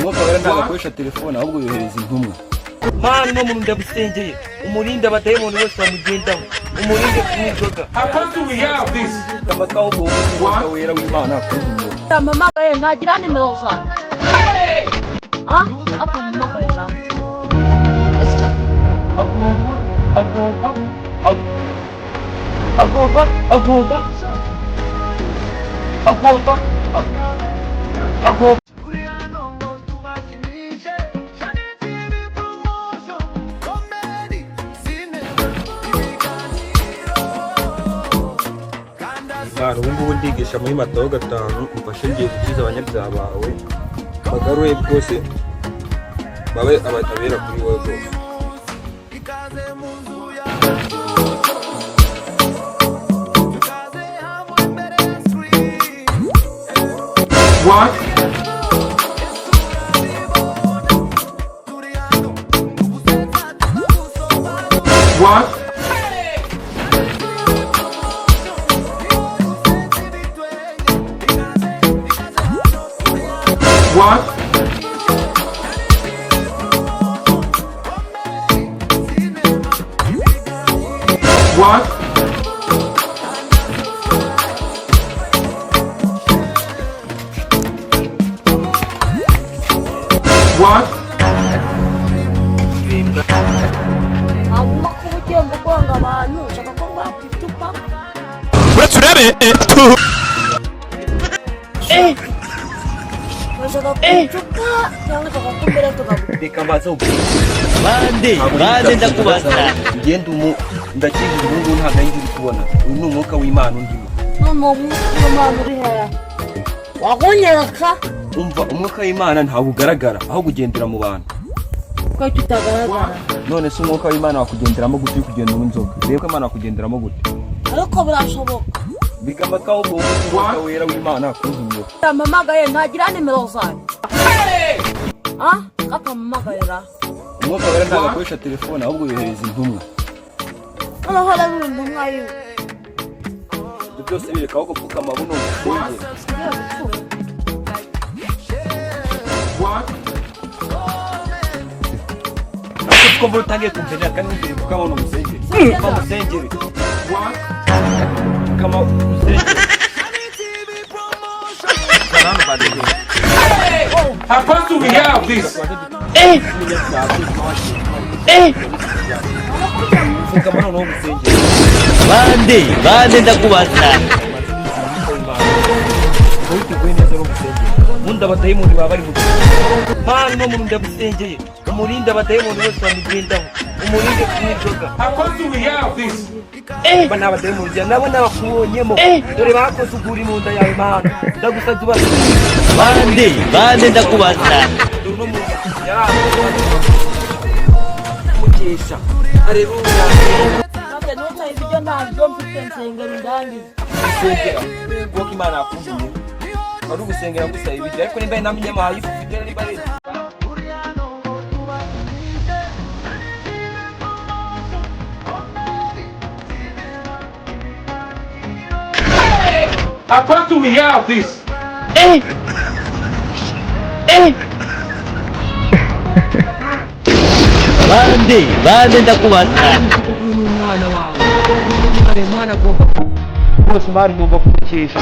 umwuka wera ntabwo akoresha telefone ahubwo yohereza intumwa. Mana no muntu ndabusengeye umurinde abadayimoni bose bamugendaho umurinde kumwizoga. Amatwa ahubwo umwuka wera w'Imana akuntumye. Mama gaye ntagira nimero zawe. Apa mama gaye na. Ubu ngubu ndigisha muri Matayo 5 umfashe ngiye gukiza abanyabyaha bawe bagaruye bwose babe abera kuri wowe bose. What? What? What? What? What? Amma kubugiye mbugonga abantu ushaka ko bakwitupa. Uretse Ushaka kwitupa cyangwa ushaka kumbera tukavuga. Reka mazo. bande ndakubaza. Ngende ndakiza umuntu ntabwo yindi kubona. Uyu ni umwuka w'Imana undimo. N'umwana uri hera. Wagonyeraka. Umva umwuka w'Imana ntabwo ugaragara aho kugendera mu bantu. Ko tutagaragara. None se umwuka w'Imana wakugenderamo gute kugenda n'inzoga? Reba ko Imana wakugenderamo gute? Ariko birashoboka. Bikamata ahubwo umwuka wera w'Imana akuntumye. Mama gaye ntagira nimero zawe. Apa mama gaye ra. Umwuka wera ntabwo akoresha telefone ahubwo yohereza intumwa. Hora n'undi mwayo. Byose birekaho gupfukama buno busenge. Ko mvutangiye kumvira kandi ngiri kukabona umusengeri. Kama umusengeri. Kama umusengeri. How far do we have this? Kama no umusengeri. Bande ndakubaza. Munda abadayimoni baba bari mu. Mana no muntu ndabusengeye umurinde abadayimoni bose bamugendaho umurinde kumwizoga. How far do we have this? Bana abadayimoni nabo nabakubonyemo dore bakoze uguri mu nda yawe Mana ndagusabye uba bande ndakubaza. no mu mukesha. Haleluya. Ntabwo nota ibyo ntabwo mfite nsengero ndangiza. Gusengera kuko Imana yakuntumye. Ari ugusengera gusaba ibiryo ariko nimba namenye amahayi ufite niba ari How far do we have this? Bande ndakubaza. Umwana wawe ari Mana agomba bose Mana agomba kumukesha.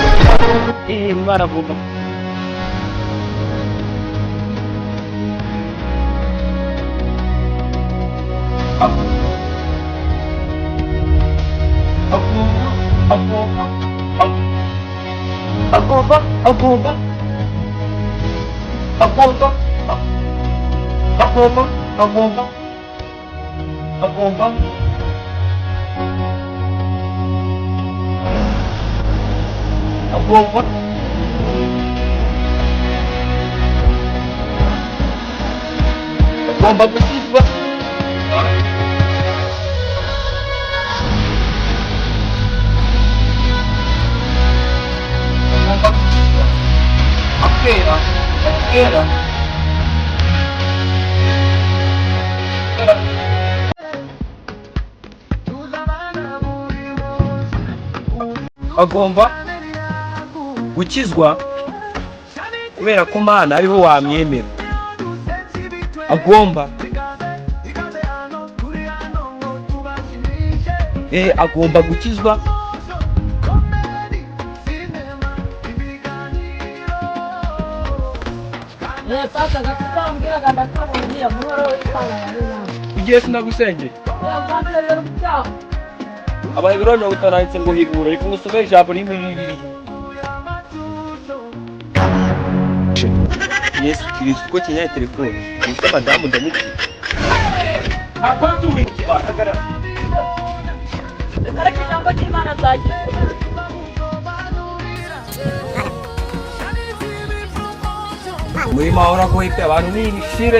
Mana agomba agomba gukizwa. agomba gukizwa kubera ko Mana ariho wamwemera. agomba gukizwa. Pasa gakutambwira gandakabungiye muhoro w'Imana. Ugiye sinagusengeye. Yavanzera ubutaha. Abaheburayo 50 handitse ngo higura, ariko ngusomere ijambo rimwe n'ibiri. Yesu Kristo uko kinyaye telefone. Gusa madamu ndamubwira. Hapa tu Ariko ijambo ry'Imana zagiye. Umurima w'uragoye pe abantu ni ibishire.